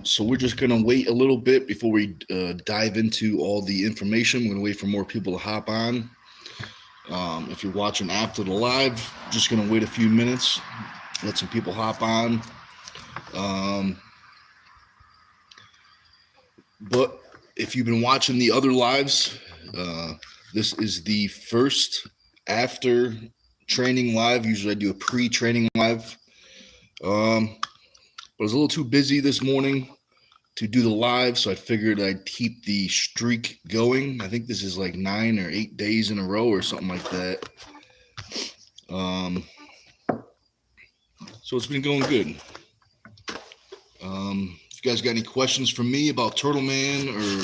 So we're just going to wait a little bit before we dive into all the information. We're going to wait for more people to hop on. If you're watching after the live, just going to wait a few minutes, let some people hop on. But if you've been watching the other lives, this is the first after training live. Usually I do a pre-training live. But I was a little too busy this morning to do the live, so I figured I'd keep the streak going. I think this is like 9 or 8 days in a row or something like that. So it's been going good. If you guys got any questions for me about Turtle Man or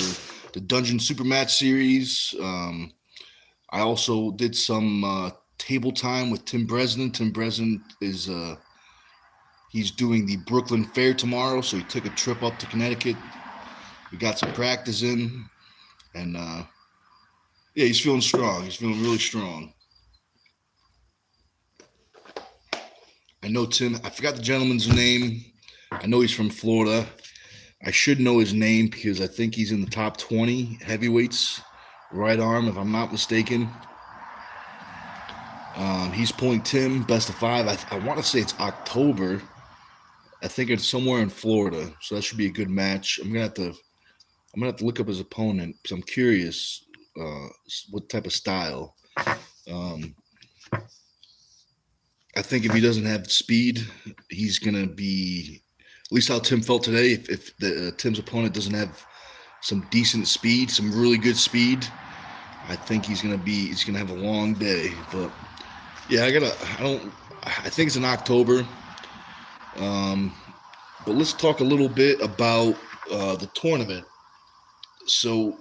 the Dungeon Supermatch series, I also did some table time with Tim Bresnan. Tim Bresnan is he's doing the Brooklyn Fair tomorrow, so he took a trip up to Connecticut. We got some practice in, and yeah, he's feeling strong. He's feeling really strong. I know Tim. I forgot the gentleman's name. I know he's from Florida. I should know his name because I think he's in the top 20 heavyweights, right arm, if I'm not mistaken. He's pulling Tim, best of 5. I want to say it's October. I think it's somewhere in Florida, so that should be a good match. I'm gonna have to look up his opponent because I'm curious what type of style. I think if he doesn't have speed, he's gonna be, at least how Tim felt today. If Tim's opponent doesn't have some decent speed, some really good speed, I think he's gonna have a long day. But yeah, I think it's in October. But let's talk a little bit about the tournament. So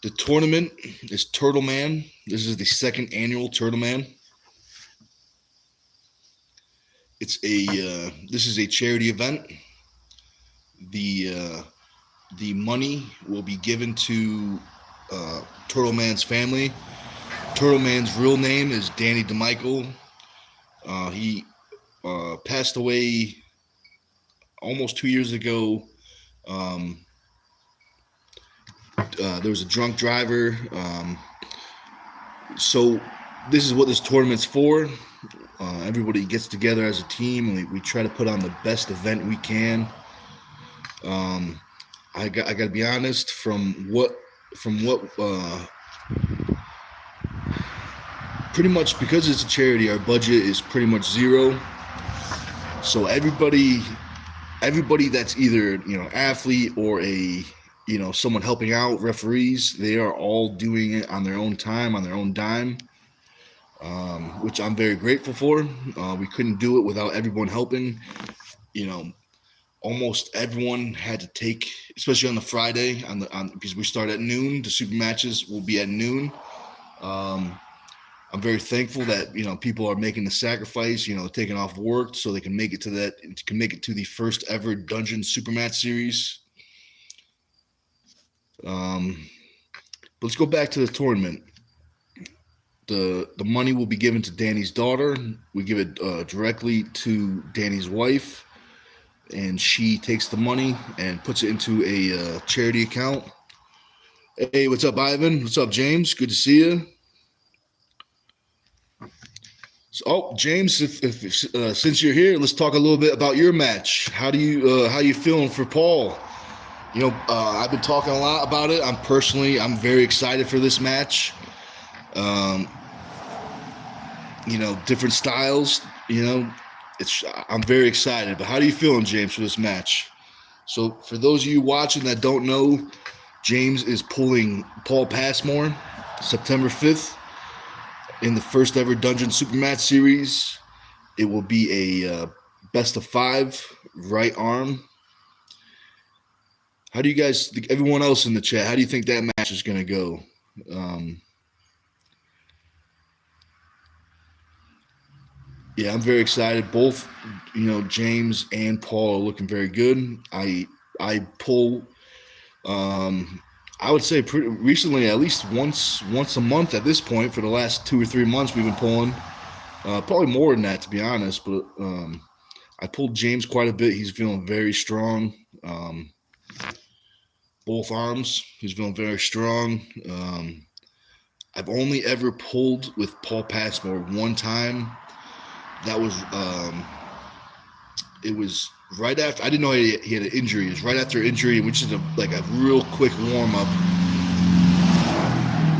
the tournament is Turtle Man. This is the second annual Turtle Man. This is a charity event. The money will be given to Turtle Man's family. Turtle Man's real name is Danny DeMichael. He passed away almost 2 years ago. There was a drunk driver. So this is what this tournament's for. Everybody gets together as a team, and we try to put on the best event we can. I got to be honest. From what pretty much, because it's a charity, our budget is pretty much zero. So everybody that's either athlete or someone helping out, referees, they are all doing it on their own time, on their own dime. Which I'm very grateful for. We couldn't do it without everyone helping. Almost everyone had to take, especially on the Friday, because we start at noon. The super matches will be at noon. I'm very thankful that people are making the sacrifice, taking off work so they can make it to the first ever Dungeon Supermatch series. Let's go back to the tournament. The money will be given to Danny's daughter. We give it directly to Danny's wife, and she takes the money and puts it into a charity account. Hey, what's up, Ivan? What's up, James? Good to see you. So, James, since you're here, let's talk a little bit about your match. How you feeling for Paul? I've been talking a lot about it. I'm very excited for this match. Different styles, I'm very excited. But how are you feeling, James, for this match? So for those of you watching that don't know, James is pulling Paul Passmore September 5th in the first ever Dungeon Supermatch series. It will be a best of 5 right arm. How do you guys, everyone else in the chat, how do you think that match is going to go? Yeah, I'm very excited. Both, James and Paul are looking very good. I pull, I would say pretty recently, at least once a month at this point. For the last 2 or 3 months, we've been pulling. Probably more than that, to be honest. But I pulled James quite a bit. He's feeling very strong. Both arms, he's feeling very strong. I've only ever pulled with Paul Passmore one time. That was it was right after. I didn't know he had an injury. It was right after injury, which is like a real quick warm up.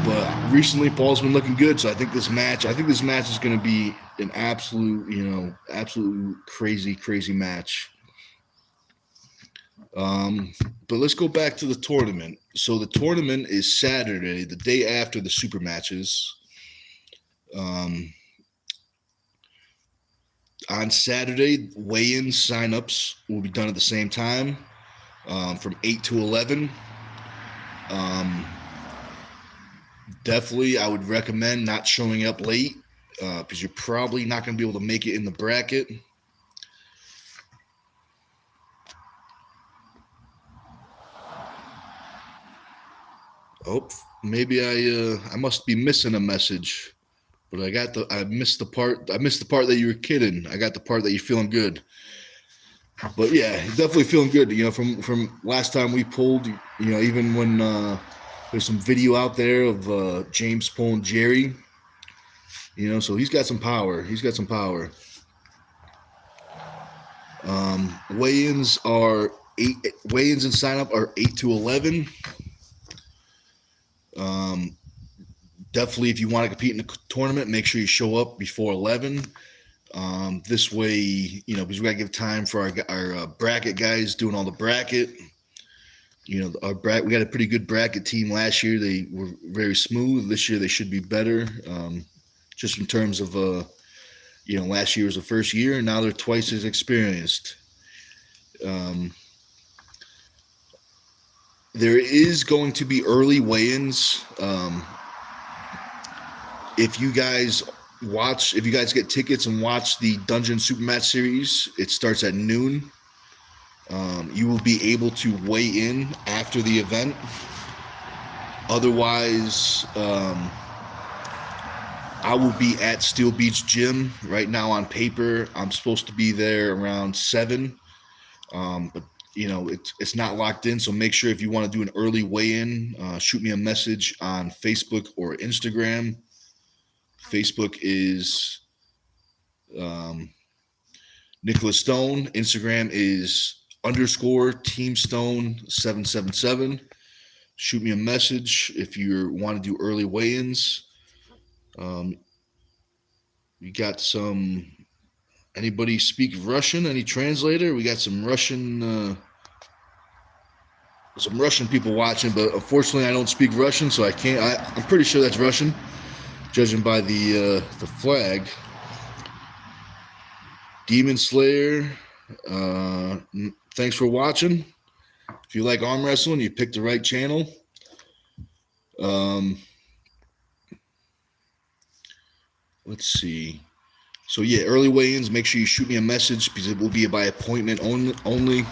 But recently, Paul's been looking good. So I think this match is going to be an absolute, absolute crazy match. But let's go back to the tournament. So the tournament is Saturday, the day after the super matches. On Saturday, weigh-in sign-ups will be done at the same time, from 8 to 11. Definitely, I would recommend not showing up late, because you're probably not going to be able to make it in the bracket. Oh, maybe I must be missing a message, but I missed the part that you were kidding. I got the part that you're feeling good. But yeah, definitely feeling good. From last time we pulled, even when there's some video out there of James pulling Jerry, so he's got some power. Weigh-ins and sign up are 8 to 11. Definitely, if you want to compete in the tournament, make sure you show up before 11. This way, because we got to give time for our bracket guys doing all the bracket. We got a pretty good bracket team last year. They were very smooth. This year they should be better. Just in terms of, last year was the first year, and now they're twice as experienced. There is going to be early weigh-ins. If you guys get tickets and watch the Dungeon Supermatch series, it starts at noon. You will be able to weigh in after the event. Otherwise, I will be at Steel Beach Gym. Right now on paper, I'm supposed to be there around 7. But it's not locked in, so make sure if you want to do an early weigh-in, shoot me a message on Facebook or Instagram. Facebook is Nicholas Stone. Instagram is _TeamStone777. Shoot me a message if you want to do early weigh-ins. We got anybody speak Russian? Any translator? We got some Russian people watching, but unfortunately I don't speak Russian, so I can't. I'm pretty sure that's Russian, judging by the flag. Demon Slayer, thanks for watching. If you like arm wrestling, you picked the right channel. Let's see. So yeah, early weigh-ins, make sure you shoot me a message because it will be by appointment only.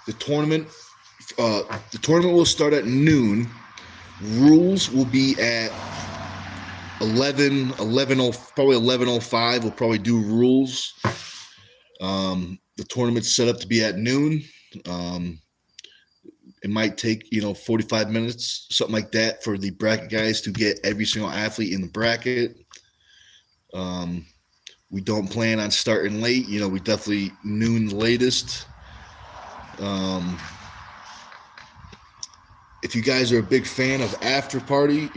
The tournament will start at noon. Rules will be at 11, probably 11:05. We'll probably do rules. The tournament's set up to be at noon. It might take 45 minutes, something like that, for the bracket guys to get every single athlete in the bracket. We don't plan on starting late. We definitely noon the latest. If you guys are a big fan of after pulling,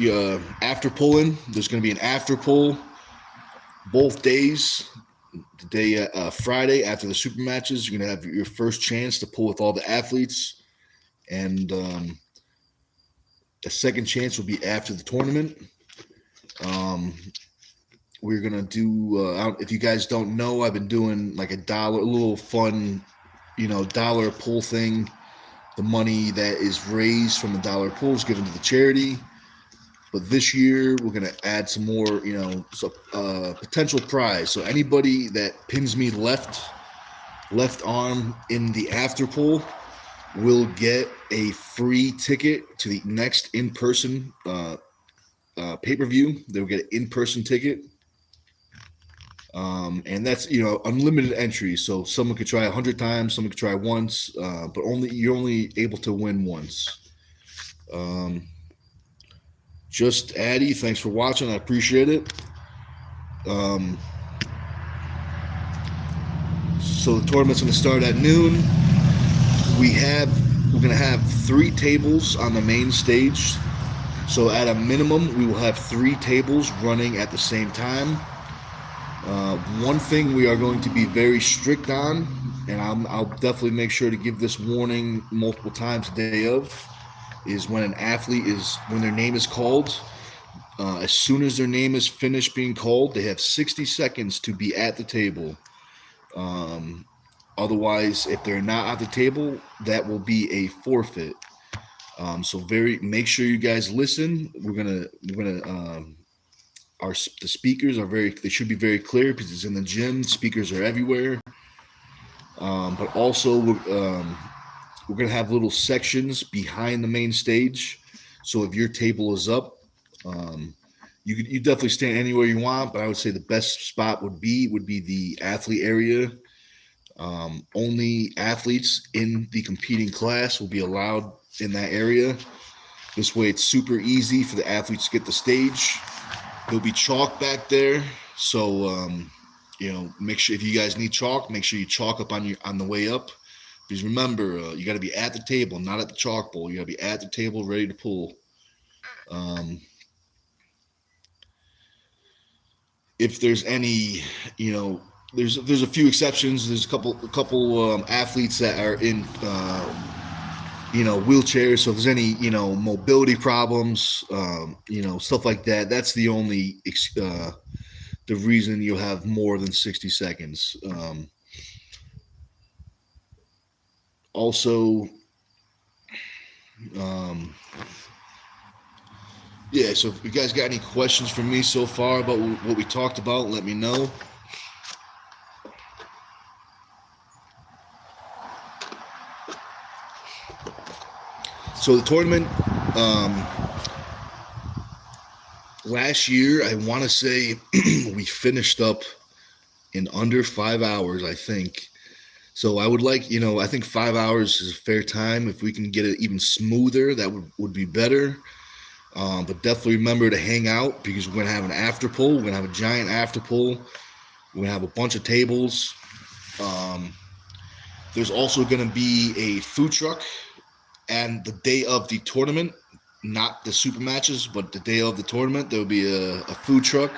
there's going to be an after pull both days. The day Friday after the super matches, you're going to have your first chance to pull with all the athletes, and the second chance will be after the tournament. We're going to do, if you guys don't know, I've been doing like a little fun, dollar pull thing. The money that is raised from the dollar pull is given to the charity. But this year, we're going to add some more, potential prize. So anybody that pins me left arm in the after pull will get a free ticket to the next in-person pay-per-view. They'll get an in-person ticket. And that's, unlimited entry. So someone could try 100 times, someone could try once, but you're only able to win once. Just Addy, thanks for watching. I appreciate it. So the tournament's going to start at noon. We're going to have 3 tables on the main stage. So at a minimum, we will have 3 tables running at the same time. One thing we are going to be very strict on, and I'll definitely make sure to give this warning multiple times a day of, is when their name is called. As soon as their name is finished being called, they have 60 seconds to be at the table. Otherwise, if they're not at the table, that will be a forfeit. So make sure you guys listen. The speakers they should be very clear because it's in the gym. Speakers are everywhere. But also we're going to have little sections behind the main stage. So if your table is up, you definitely stand anywhere you want, but I would say the best spot would be the athlete area. Only athletes in the competing class will be allowed in that area. This way it's super easy for the athletes to get the stage. There'll be chalk back there, so make sure if you guys need chalk, make sure you chalk up on the way up. Because remember, you got to be at the table, not at the chalk bowl. You got to be at the table, ready to pull. If there's any, there's a few exceptions. There's a couple athletes that are in wheelchairs. So if there's any mobility problems, stuff like that, that's the only the reason you'll have more than 60 seconds. Also, so if you guys got any questions for me so far about what we talked about, let me know. So the tournament, last year, I want to say we finished up in under 5 hours, I think. So I would like, I think 5 hours is a fair time. If we can get it even smoother, that would be better. But definitely remember to hang out because we're going to have an after pull. We're going to have a giant after pull. We're going to have a bunch of tables. There's also going to be a food truck. And the day of the tournament, not the super matches, but the day of the tournament, there'll be a food truck.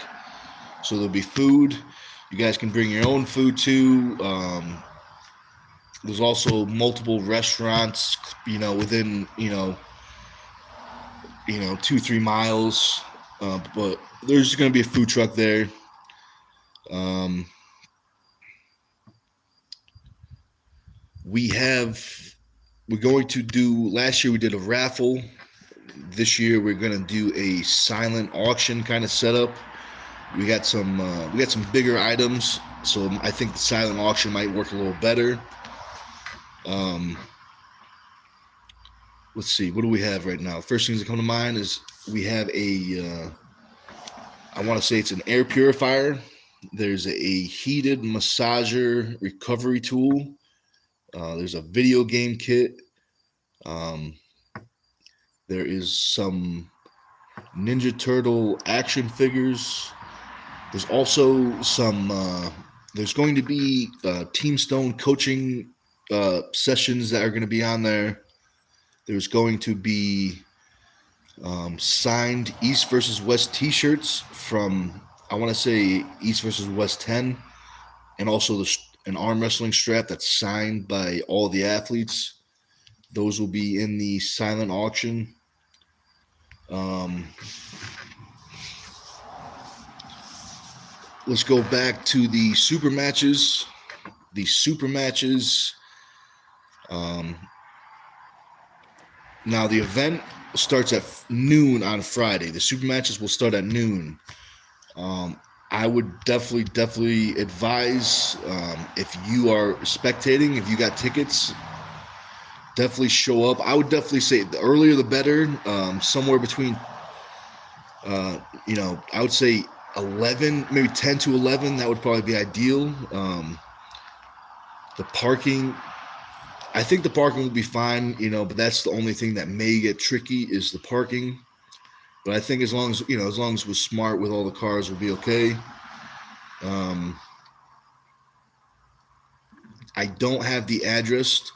So there'll be food. You guys can bring your own food too. There's also multiple restaurants, within, 2-3 miles. But there's going to be a food truck there. We're going to do, last year we did a raffle. This year we're going to do a silent auction kind of setup. We got some bigger items, so I think the silent auction might work a little better. Let's see, what do we have right now? First things that come to mind is we have I want to say it's an air purifier. There's a heated massager recovery tool. There's a video game kit. There is some Ninja Turtle action figures. There's also there's going to be Team Stone coaching sessions that are going to be on there. There's going to be signed East versus West t-shirts from, I want to say, East versus West 10, and also an arm wrestling strap that's signed by all the athletes. Those will be in the silent auction. Let's go back to the super matches. The super matches. Now the event starts at noon on Friday. The super matches will start at noon. I would definitely advise, if you are spectating, if you got tickets, definitely show up. I would definitely say the earlier the better. Somewhere between, I would say 11, maybe 10 to 11. That would probably be ideal. The parking, I think the parking will be fine, but that's the only thing that may get tricky is the parking. But I think as long as we're smart with all the cars, we'll be okay. I don't have the address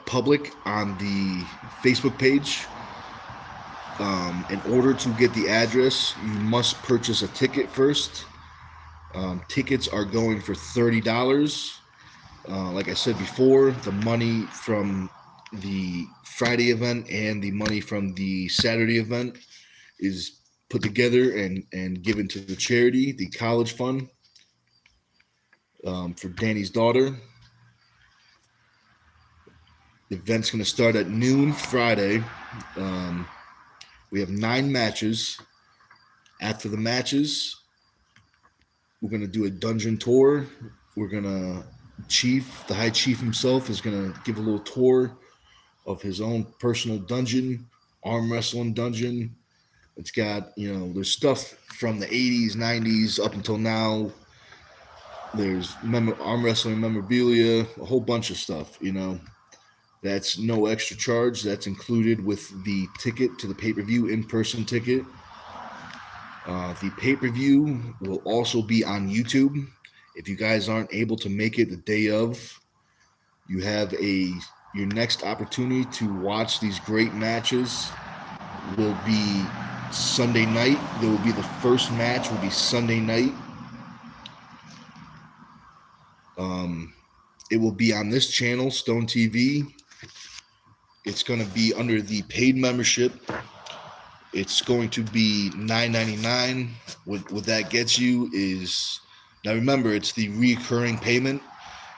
public on the Facebook page. In order to get the address, you must purchase a ticket first. Tickets are going for $30. Like I said before, the money from the Friday event and the money from the Saturday event is put together and given to the charity, the college fund, for Danny's daughter. The event's going to start at noon Friday. We have 9 matches. After the matches, we're going to do a dungeon tour. We're going to the high chief himself is going to give a little tour of his own personal dungeon, arm wrestling dungeon. It's got, there's stuff from the 80s, 90s up until now. There's arm wrestling memorabilia, a whole bunch of stuff, That's no extra charge. That's included with the ticket to the pay-per-view, in-person ticket. The pay-per-view will also be on YouTube. If you guys aren't able to make it the day of, you have your next opportunity to watch these great matches will be Sunday night. There will be the first match will be Sunday night. It will be on this channel, Stone TV. It's going to be under the paid membership. It's going to be $9.99. What that gets you is, now remember, it's the recurring payment.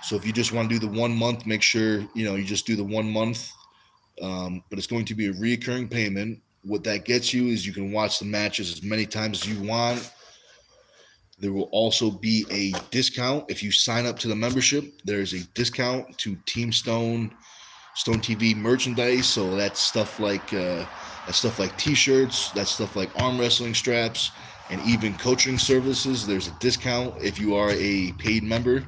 So if you just want to do the 1 month, make sure, you just do the 1 month. But it's going to be a recurring payment. What that gets you is you can watch the matches as many times as you want. There will also be a discount. If you sign up to the membership, there's a discount to Team Stone TV merchandise. So that's stuff like t-shirts, that's stuff like arm wrestling straps, and even coaching services. There's a discount if you are a paid member.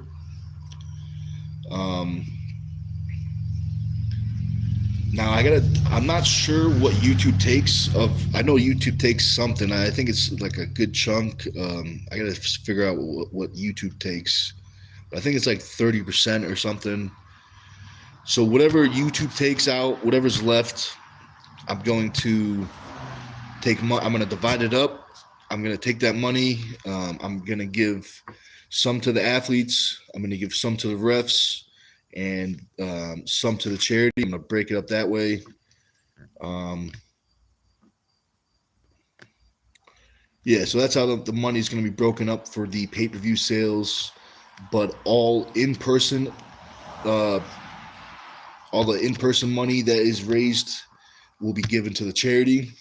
Now I'm not sure what YouTube takes I know YouTube takes something. I think it's like a good chunk. I gotta figure out what YouTube takes. But I think it's like 30% or something. So whatever YouTube takes out, whatever's left, I'm going to divide it up. I'm going to take that money. I'm going to give some to the athletes. I'm going to give some to the refs and some to the charity. I'm going to break it up that way. So that's how the money is going to be broken up for the pay-per-view sales, but all the in-person money that is raised will be given to the charity.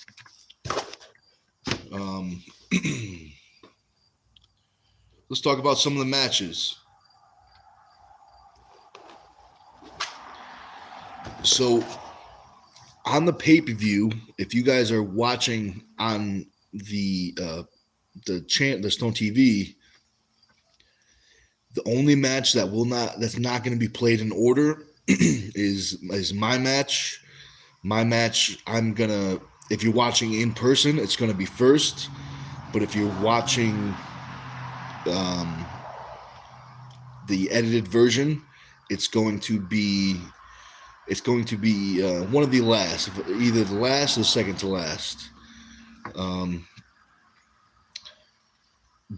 Let's talk about some of the matches. So on the pay-per-view, if you guys are watching on the Stone TV, the only match that's not going to be played in order is my match. My match, if you're watching in person, it's going to be first. But if you're watching the edited version, it's going to be one of the last, either the last or the second to last.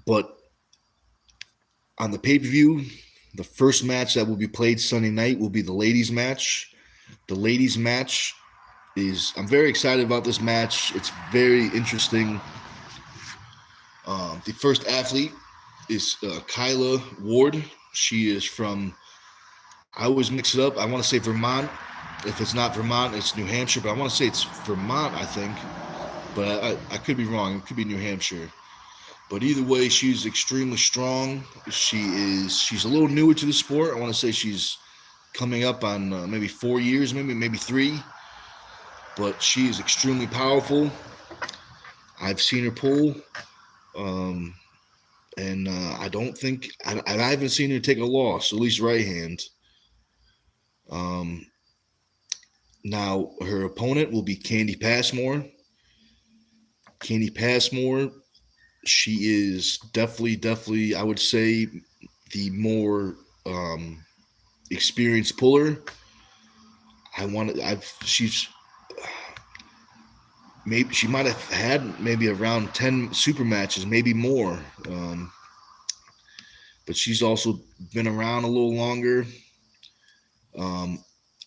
But on the pay-per-view, the first match that will be played Sunday night will be the ladies' match. The ladies' match I'm very excited about this match. It's very interesting. The first athlete is Kyla Ward. She is from, I always mix it up. I want to say Vermont. If it's not Vermont, it's New Hampshire. But I want to say it's Vermont, I think. But I could be wrong. It could be New Hampshire. But either way, she's extremely strong. She's a little newer to the sport. I want to say she's coming up on maybe 4 years, maybe 3. But she is extremely powerful. I've seen her pull Um, and I don't think I haven't seen her take a loss, at least right hand. Um, Now her opponent will be Candy Passmore. Candy Passmore, she is definitely, I would say, the more experienced puller. She's maybe she might have had maybe around 10 super matches, maybe more. But she's also been around a little longer. Um,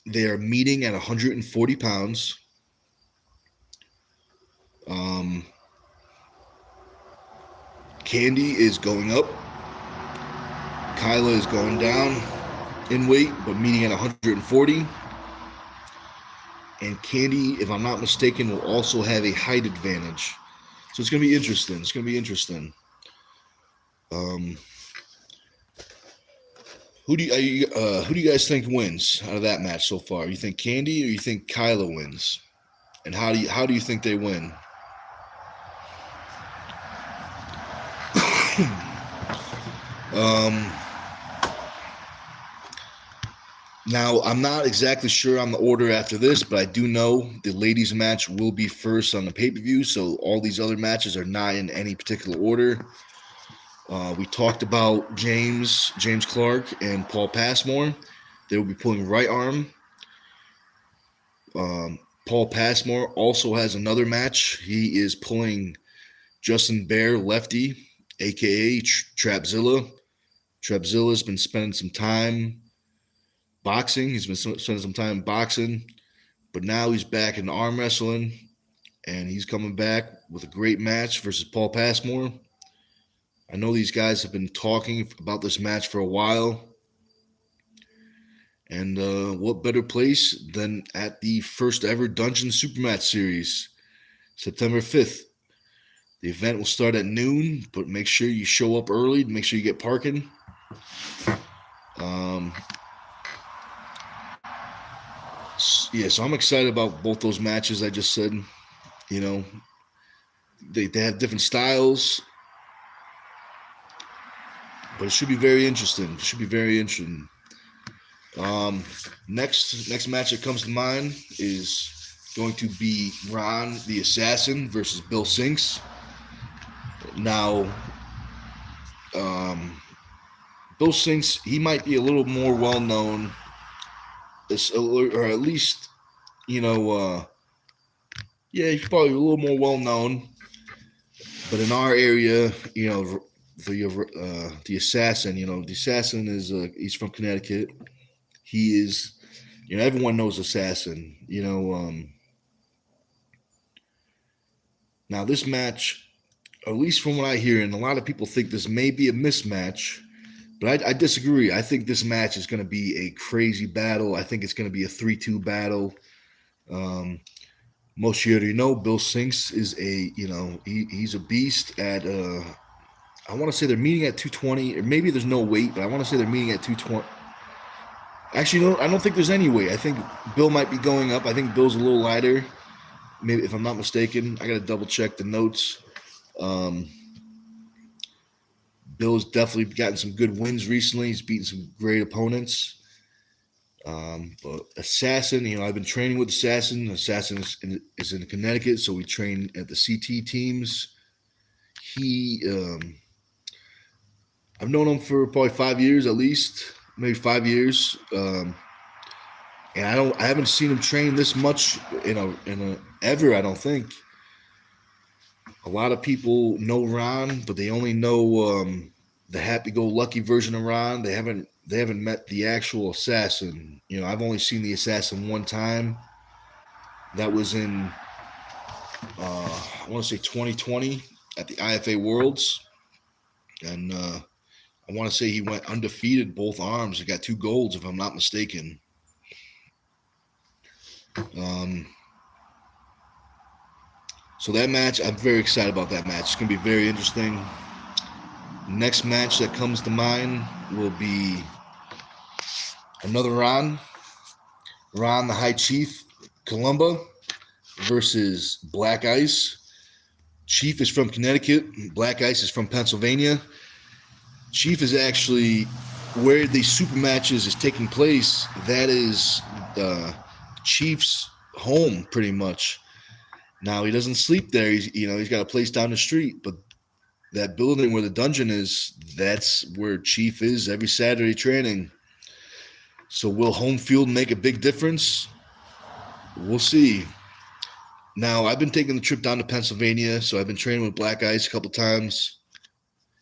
they are meeting at 140 pounds. Um, Candy is going up. Kyla is going down in weight, but meeting at 140. And Candy, if I'm not mistaken, will also have a height advantage. So it's going to be interesting. It's going to be interesting. Um, who do you guys think wins out of that match so far? You think Candy or you think Kyla wins? And how do you think they win? um, Now, I'm not exactly sure on the order after this, but I do know the ladies' match will be first on the pay-per-view, so all these other matches are not in any particular order. We talked about James Clark, and Paul Passmore. They will be pulling right arm. Paul Passmore also has another match. He is pulling Justin Bear, lefty, aka Trapzilla. Trapzilla's been spending some time boxing. He's been spending some time boxing, but now he's back in arm wrestling, and he's coming back with a great match versus Paul Passmore. I know these guys have been talking about this match for a while. And what better place than at the first ever Dungeon Supermatch Series, September 5th. The event will start at noon, but make sure you show up early. Make sure you get parking. So I'm excited about both those matches I just said. You know, they have different styles, but it should be very interesting. It should be very interesting. Next match that comes to mind is going to be Ron the Assassin versus Bill Sinks. Now, Bill Sinks, he might be a little more well known, or at least, yeah, he's probably a little more well known. But in our area, the assassin, the assassin is he's from Connecticut. He is, everyone knows assassin. Now this match, at least from what I hear, and a lot of people think this may be a mismatch, but I disagree. I think this match is going to be a crazy battle. I think it's going to be a 3-2 battle. Most of you already know Bill Sinks is he's a beast at, I want to say they're meeting at 220, or maybe there's no weight, but I want to say they're meeting at 220. Actually, no, I don't think there's any weight. I think Bill might be going up. I think Bill's a little lighter, maybe, if I'm not mistaken. I got to double check the notes. Bill's definitely gotten some good wins recently. He's beaten some great opponents. But Assassin, I've been training with Assassin. Assassin is in Connecticut, so we train at the CT teams. I've known him for probably 5 years at least, maybe 5 years. And I haven't seen him train this much ever. I don't think. A lot of people know Ron, but they only know the happy-go-lucky version of Ron. They haven't met the actual assassin. I've only seen the assassin one time. That was in I want to say 2020 at the IFA Worlds, and I want to say he went undefeated both arms. He got 2 golds, if I'm not mistaken. So that match, I'm very excited about that match. It's going to be very interesting. Next match that comes to mind will be another Ron the High Chief Columba versus Black Ice, Chief is from Connecticut. Black Ice is from Pennsylvania. Chief is actually where the super matches is taking place. That is Chief's home, pretty much. Now he doesn't sleep there. He's got a place down the street, but that building where the dungeon is, that's where Chief is every Saturday training. So will home field make a big difference? We'll see. Now, I've been taking the trip down to Pennsylvania, so I've been training with Black Ice a couple times.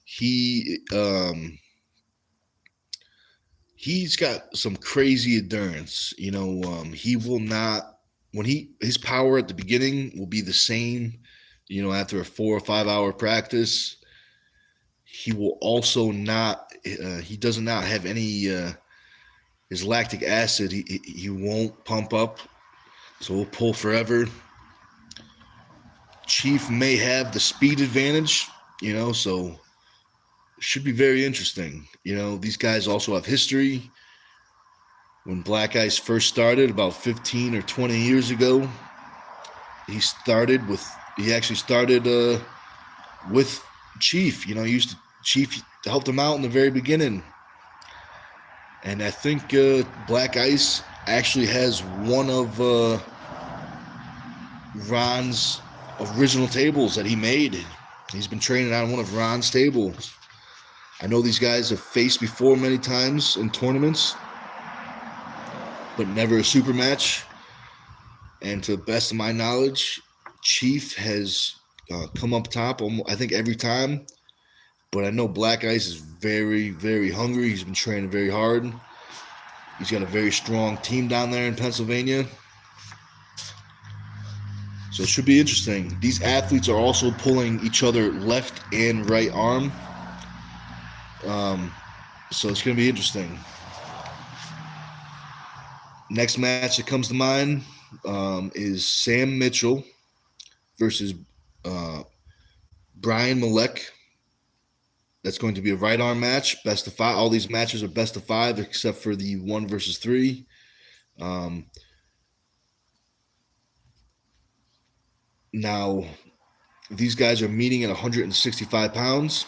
He's got some crazy endurance. He will not his power at the beginning will be the same. After a 4 or 5 hour practice, he will also not. He does not have any. His lactic acid. He won't pump up, so he'll pull forever. Chief may have the speed advantage, so it should be very interesting. These guys also have history. When Black Ice first started about 15 or 20 years ago, he actually started with Chief. Chief helped him out in the very beginning. And I think Black Ice actually has one of Ron's original tables that he made. He's been training on one of Ron's tables. I know these guys have faced before many times in tournaments, but never a super match. And to the best of my knowledge, Chief has come up top, I think, every time. But I know Black Ice is very, very hungry. He's been training very hard. He's got a very strong team down there in Pennsylvania. So it should be interesting. These athletes are also pulling each other left and right arm. So it's going to be interesting. Next match that comes to mind is Sam Mitchell versus Brian Malek. That's going to be a right arm match, best of 5. All these matches are best of 5 except for the 1 versus 3. Now, these guys are meeting at 165 pounds.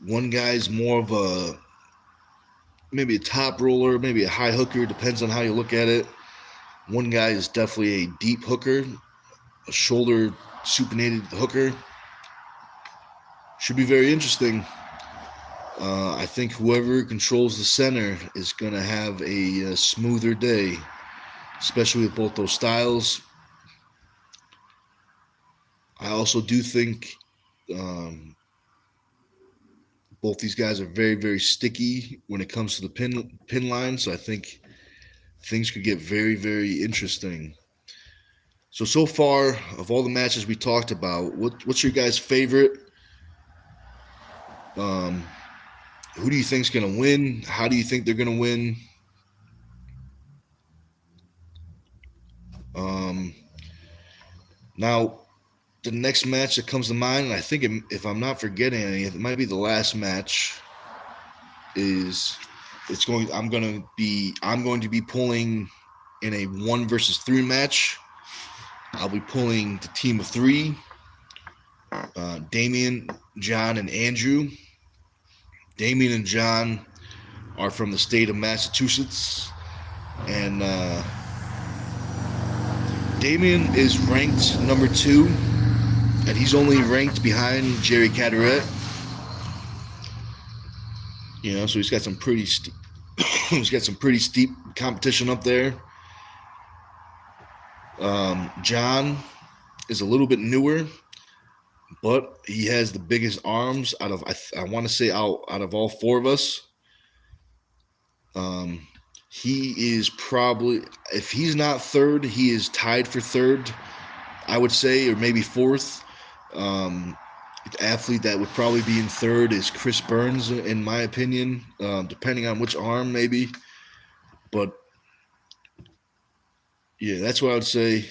One guy's more of maybe a top roller, maybe a high hooker, depends on how you look at it. One guy is definitely a deep hooker, a shoulder supinated hooker. Should be very interesting. I think whoever controls the center is going to have a smoother day, especially with both those styles. I also do think both these guys are very, very sticky when it comes to the pin line, so I think things could get very, very interesting. So far, of all the matches we talked about, what's your guys' favorite? Who do you think's going to win? How do you think they're going to win? Now, the next match that comes to mind, and I think if I'm not forgetting any, it might be the last match. I'm going to be pulling in a 1 versus 3 match. I'll be pulling the team of 3, Damien, John, and Andrew. Damien and John are from the state of Massachusetts, and Damien is ranked number 2, and he's only ranked behind Jerry Caderet. So he's got some pretty steep competition up there. John is a little bit newer, but he has the biggest arms out of I want to say out of all 4 of us. He is probably, if he's not 3rd, he is tied for 3rd, I would say, or maybe 4th. The athlete that would probably be in 3rd is Chris Burns, in my opinion, depending on which arm, maybe. But yeah, that's what I would say.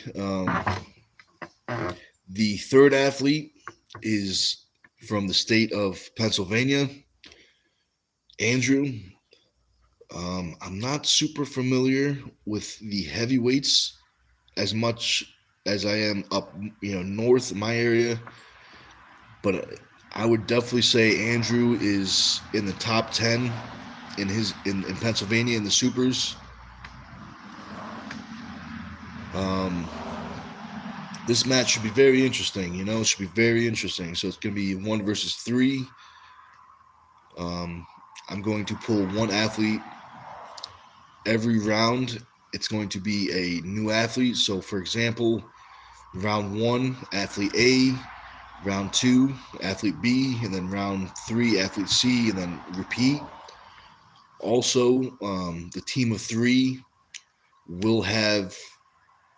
The 3rd athlete is from the state of Pennsylvania, Andrew. I'm not super familiar with the heavyweights as much as I am up, north in my area. But I would definitely say Andrew is in the top 10 in Pennsylvania in the supers. Um, this match should be very interesting. It should be very interesting. So it's going to be 1 versus 3. Um, I'm going to pull one athlete every round. It's going to be a new athlete. So, for example, round 1, athlete A, round 2, athlete B, and then round 3, athlete C, and then repeat. Also, the team of 3 will have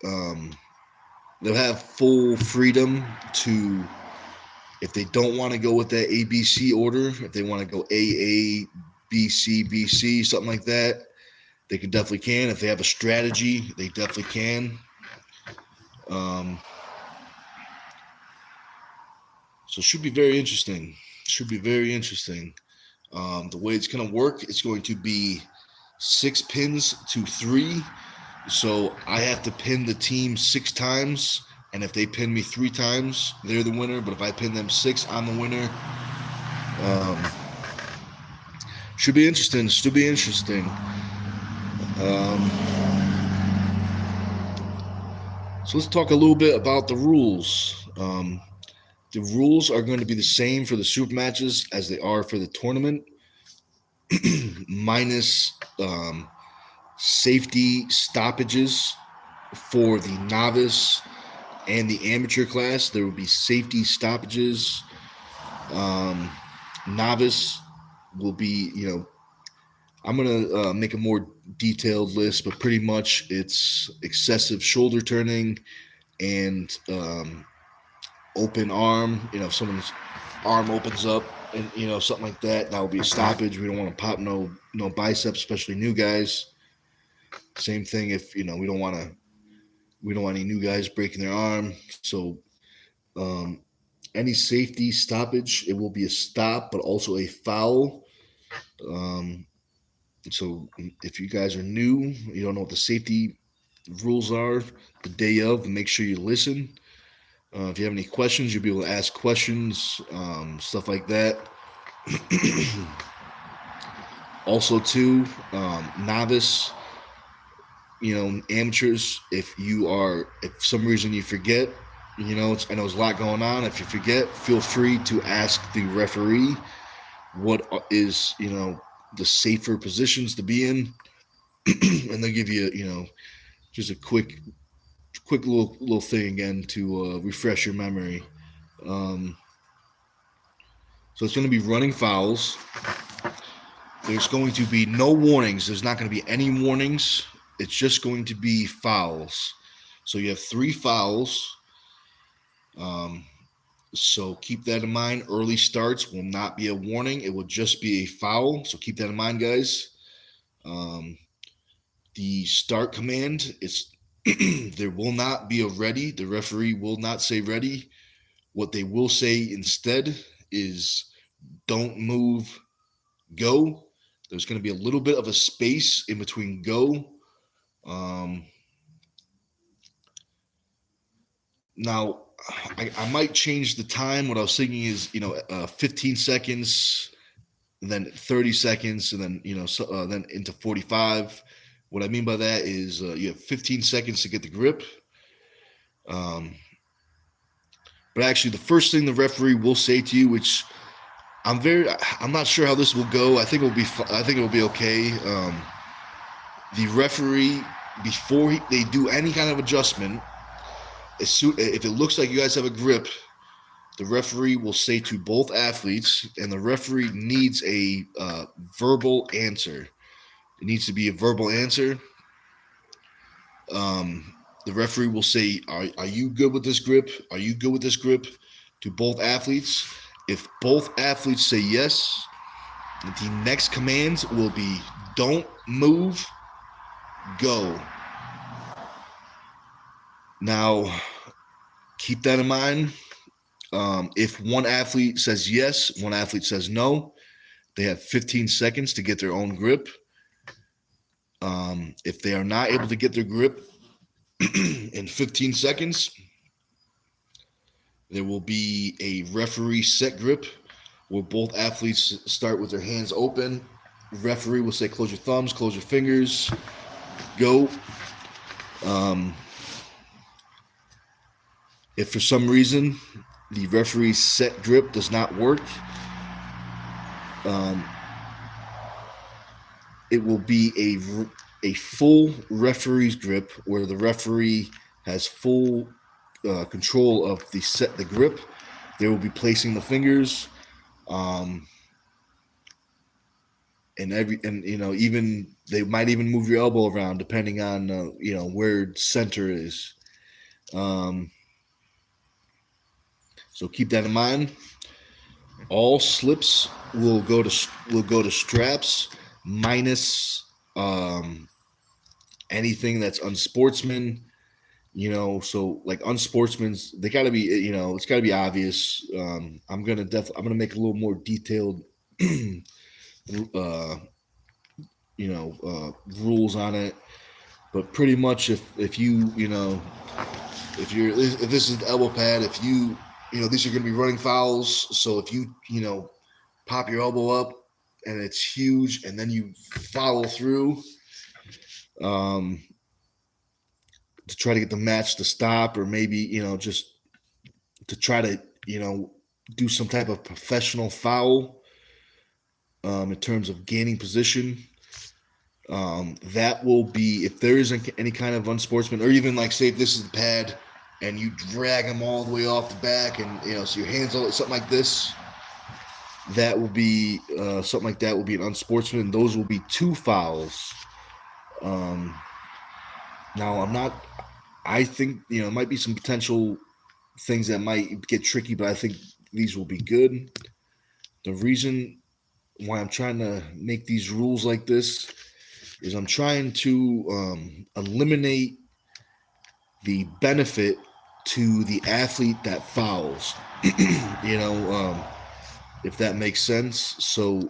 um, they'll have full freedom to, if they don't want to go with that ABC order, if they want to go AA, BC, BC, something like that, they can definitely can. If they have a strategy, they definitely can. Um, so it should be very interesting. Should be very interesting. The way it's going to work, it's going to be 6 pins to 3. So I have to pin the team 6 times, and if they pin me 3 times, they're the winner. But if I pin them 6, I'm the winner. Should be interesting. Should be interesting. So let's talk a little bit about the rules. The rules are going to be the same for the super matches as they are for the tournament, minus safety stoppages for the novice and the amateur class. There will be safety stoppages. Novice will be, I'm going to make a more detailed list, but pretty much it's excessive shoulder turning and open arm. If someone's arm opens up and, something like that, that will be a stoppage. We don't want to pop no biceps, especially new guys. Same thing if, we don't want any new guys breaking their arm. So any safety stoppage, it will be a stop, but also a foul. So if you guys are new, you don't know what the safety rules are the day of, make sure you listen. If you have any questions, you'll be able to ask questions, stuff like that. Also, too, novice, amateurs, if for some reason you forget, I know there's a lot going on. If you forget, feel free to ask the referee what is, the safer positions to be in. And they'll give you, just a quick little thing again to refresh your memory. So it's going to be running fouls. There's going to be no warnings. There's not going to be any warnings. It's just going to be fouls. So you have 3 fouls. So keep that in mind. Early starts will not be a warning. It will just be a foul. So keep that in mind, guys. The start command is there will not be a ready. The referee will not say ready. What they will say instead is don't move, go. There's going to be a little bit of a space in between go. Now, I might change the time. What I was thinking is, 15 seconds, and then 30 seconds, and then, then into 45. What I mean by that is you have 15 seconds to get the grip. But actually, the first thing the referee will say to you, which I'm not sure how this will go. I think it will be okay. The referee, before they do any kind of adjustment, if it looks like you guys have a grip, the referee will say to both athletes, and the referee needs a verbal answer. It needs to be a verbal answer. The referee will say, are you good with this grip? Are you good with this grip? To both athletes. If both athletes say yes, the next commands will be don't move, go. Now, keep that in mind. If one athlete says yes, one athlete says no, they have 15 seconds to get their own grip. If they are not able to get their grip, In 15 seconds, there will be a referee set grip where both athletes start with their hands open. Referee will say, close your thumbs, close your fingers, go. Um, if for some reason the referee's set grip does not work, um, it will be a full referee's grip where the referee has full control of the grip. They will be placing the fingers, um, and even they might even move your elbow around depending on where center is. Um, so keep that in mind. All slips will go to straps minus anything that's unsportsman. So like unsportsmen's, they got to be, it's got to be obvious. I'm gonna make a little more detailed, uh, rules on it. But pretty much, if you you know if this is the elbow pad, if these are gonna be running fouls. So if you pop your elbow up and it's huge, and then you follow through. Um, to try to get the match to stop, or maybe just to try to do some type of professional foul in terms of gaining position. That will be, if there isn't any kind of unsportsman, or even like say if this is the pad and you drag them all the way off the back, and so your hands all something like this. That will be something like that will be an unsportsman. And those will be 2 fouls. Now I'm not. I think it might be some potential things that might get tricky, but I think these will be good. The reason why I'm trying to make these rules like this is I'm trying to eliminate the benefit to the athlete that fouls. If that makes sense. So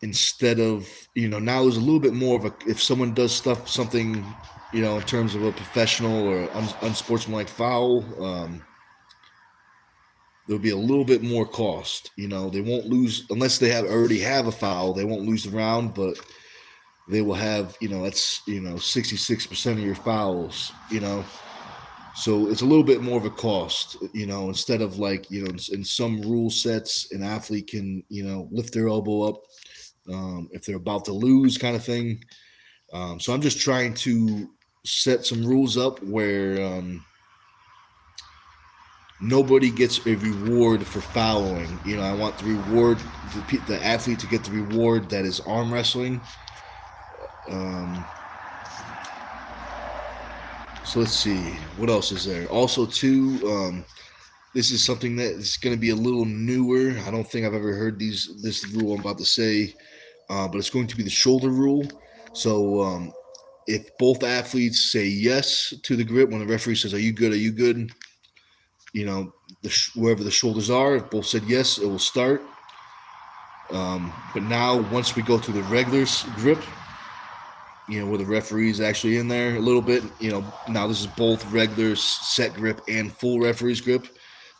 instead of now there's a little bit more of a, if someone does something in terms of a professional or unsportsmanlike foul, there'll be a little bit more cost. They won't lose unless they already have a foul. They won't lose the round, but they will have that's 66% of your fouls. So it's a little bit more of a cost. Instead of like in some rule sets, an athlete can lift their elbow up if they're about to lose, kind of thing. So I'm just trying to set some rules up where nobody gets a reward for fouling. I want the athlete to get the reward that is arm wrestling. So let's see, what else is there? Also, too, this is something that is going to be a little newer. I don't think I've ever heard this rule I'm about to say, but it's going to be the shoulder rule. So if both athletes say yes to the grip when the referee says, "Are you good? Are you good?" Wherever the shoulders are, if both said yes, it will start. But now, once we go to the regular grip, where the referee is actually in there a little bit, now this is both regular set grip and full referee's grip.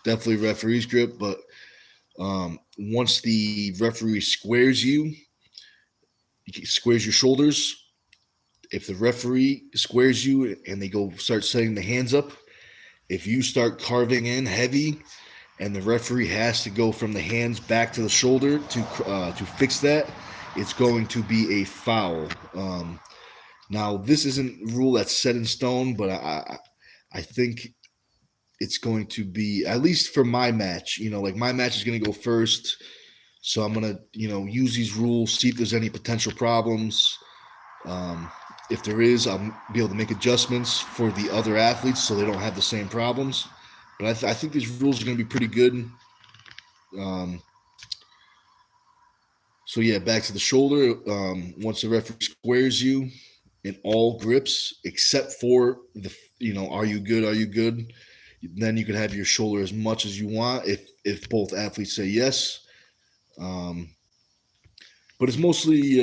Definitely referee's grip, but once the referee squares your shoulders, if the referee squares you and they start setting the hands up, if you start carving in heavy and the referee has to go from the hands back to the shoulder to fix that, it's going to be a foul. Now, this isn't a rule that's set in stone, but I think it's going to be, at least for my match, like my match is going to go first. So I'm going to, use these rules, see if there's any potential problems. If there is, I'll be able to make adjustments for the other athletes so they don't have the same problems. But I think these rules are going to be pretty good. So yeah, back to the shoulder. Once the referee squares you in all grips, except for are you good? Are you good? Then you can have your shoulder as much as you want if both athletes say yes. But it's mostly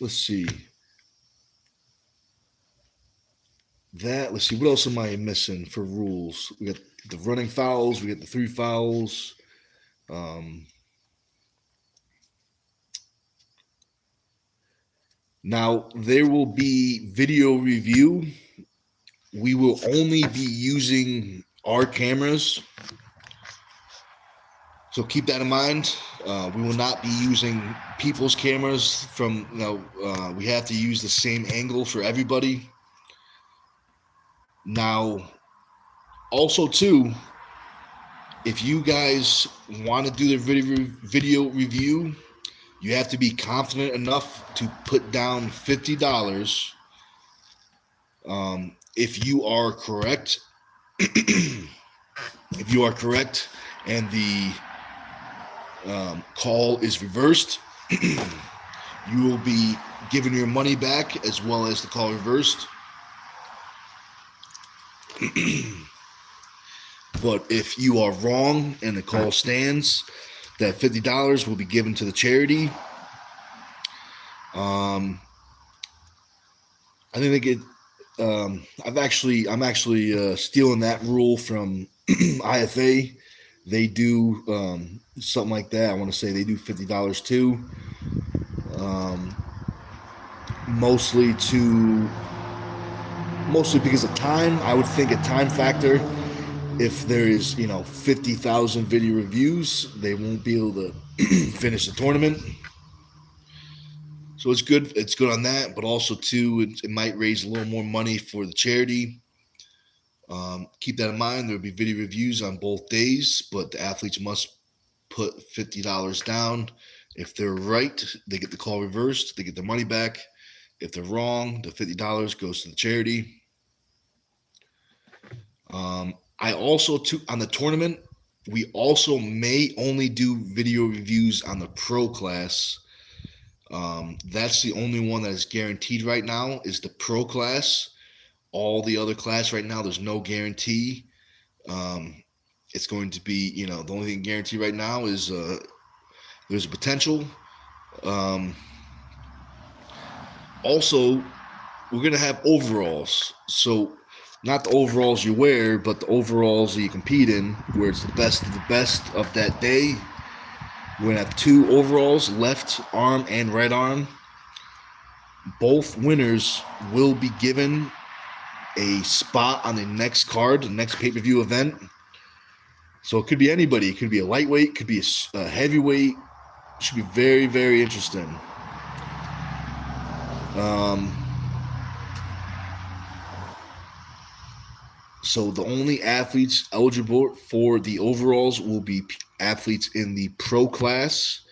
let's see. that. Let's see, what else am I missing for rules? We got the running fouls, we got the 3 fouls. Um, Now there will be video review. We will only be using our cameras, so keep that in mind. We will not be using people's cameras. We have to use the same angle for everybody. Now, also too, if you guys want to do the video review, you have to be confident enough to put down $50. If you are correct, and the call is reversed, you will be given your money back as well as the call reversed. But if you are wrong and the call stands, that $50 will be given to the charity. I think they get. I'm actually stealing that rule from IFA. They do something like that. I want to say they do $50 too. Mostly because of time. I would think a time factor. If there is 50,000 video reviews, they won't be able to finish the tournament. So it's good. It's good on that, but also too, it might raise a little more money for the charity. Keep that in mind. There will be video reviews on both days, but the athletes must put $50 down. If they're right, they get the call reversed. They get their money back. If they're wrong, the $50 goes to the charity. I also, on the tournament, we also may only do video reviews on the pro class. That's the only one that is guaranteed right now is the pro class. All the other class right now, there's no guarantee. It's going to be, the only thing guaranteed right now is there's a potential. Also, we're going to have overalls. So not the overalls you wear, but the overalls that you compete in, where it's the best of the best of that day. We're going to have 2 overalls, left arm and right arm. Both winners will be given a spot on the next card, the next pay-per-view event. So it could be anybody. It could be a lightweight, it could be a heavyweight. It should be very, very interesting. So the only athletes eligible for the overalls will be athletes in the pro class.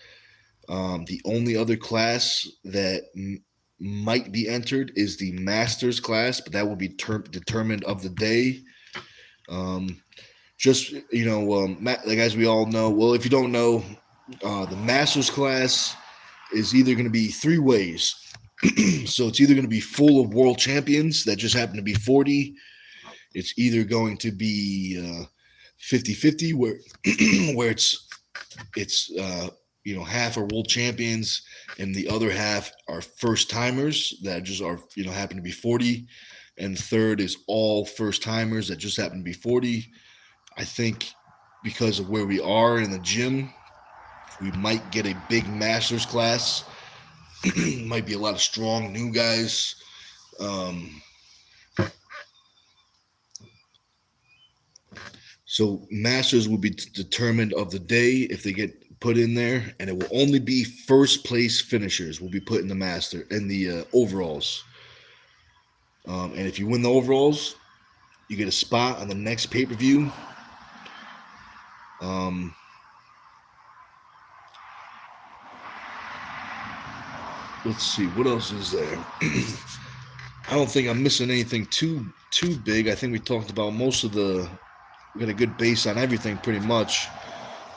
The only other class that might be entered is the masters class, but that will be determined of the day. Like as we all know, well, if you don't know, the masters class is either going to be 3 ways. So it's either going to be full of world champions that just happen to be 40. It's either going to be 50-50 where it's half are world champions and the other half are first timers that just are happen to be 40, and third is all first timers that just happen to be 40. I think because of where we are in the gym, we might get a big masters class. Might be a lot of strong new guys. So masters will be determined of the day if they get put in there, and it will only be first place finishers will be put in the overalls. And if you win the overalls, you get a spot on the next pay-per-view. Let's see, what else is there? I don't think I'm missing anything too big. I think we talked about we got a good base on everything pretty much.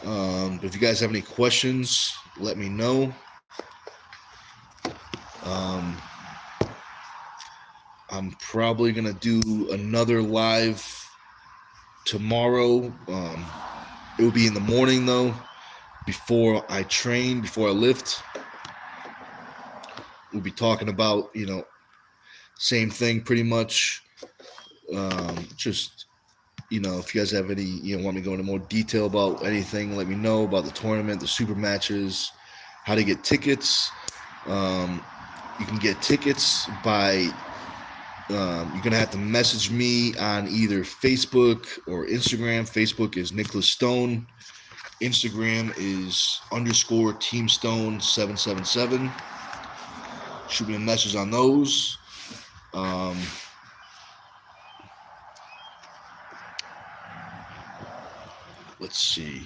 But if you guys have any questions, let me know. I'm probably going to do another live tomorrow. It will be in the morning though, before I train, before I lift. We'll be talking about, same thing pretty much. Just if you guys have any, want me to go into more detail about anything, let me know about the tournament, the super matches, how to get tickets. Um, you can get tickets by you're gonna have to message me on either Facebook or Instagram. Facebook is Nicholas Stone. Instagram is _ Team Stone 777. Shoot me a message on those. Um, let's see.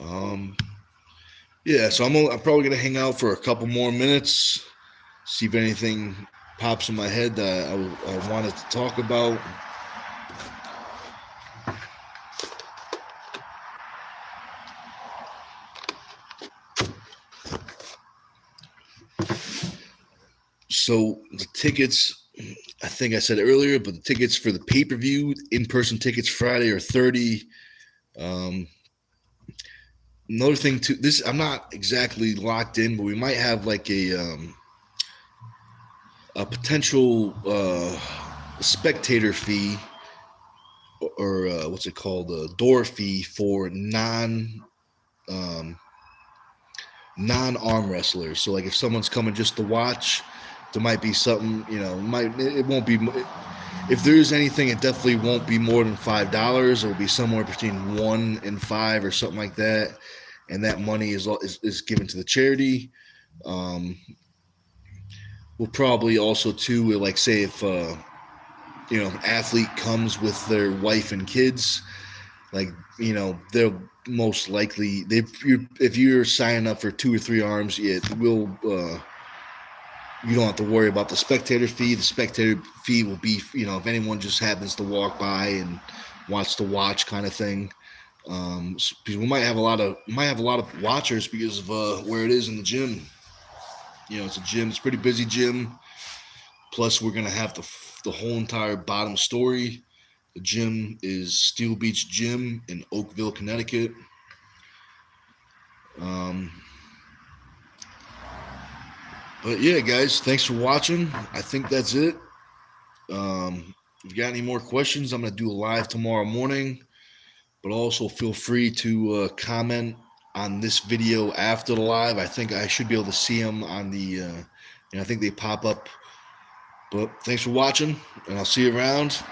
Um, yeah, so I'm probably gonna hang out for a couple more minutes, see if anything pops in my head that I wanted to talk about. So the tickets, I think I said earlier, but the tickets for the pay-per-view, in-person tickets Friday are 30. Um, another thing too, this I'm not exactly locked in, but we might have like a potential spectator fee or what's it called, a door fee for um, non-arm wrestlers. So like if someone's coming just to watch, there might be something, it won't be, if there is anything, it definitely won't be more than $5. It'll be somewhere between $1 and $5 or something like that, and that money is given to the charity. Um, we'll probably also too, like say if an athlete comes with their wife and kids, like they'll most likely if you're signing up for 2 or 3 arms, it will. You don't have to worry about the spectator fee. The spectator fee will be, if anyone just happens to walk by and wants to watch, kind of thing. Because we might have a lot of watchers because of where it is in the gym. It's a gym. It's a pretty busy gym. Plus, we're gonna have the whole entire bottom story. The gym is Steel Beach Gym in Oakville, Connecticut. But yeah, guys, thanks for watching. I think that's it. If you got any more questions, I'm going to do a live tomorrow morning. But also feel free to comment on this video after the live. I think I should be able to see them on I think they pop up. But thanks for watching, and I'll see you around.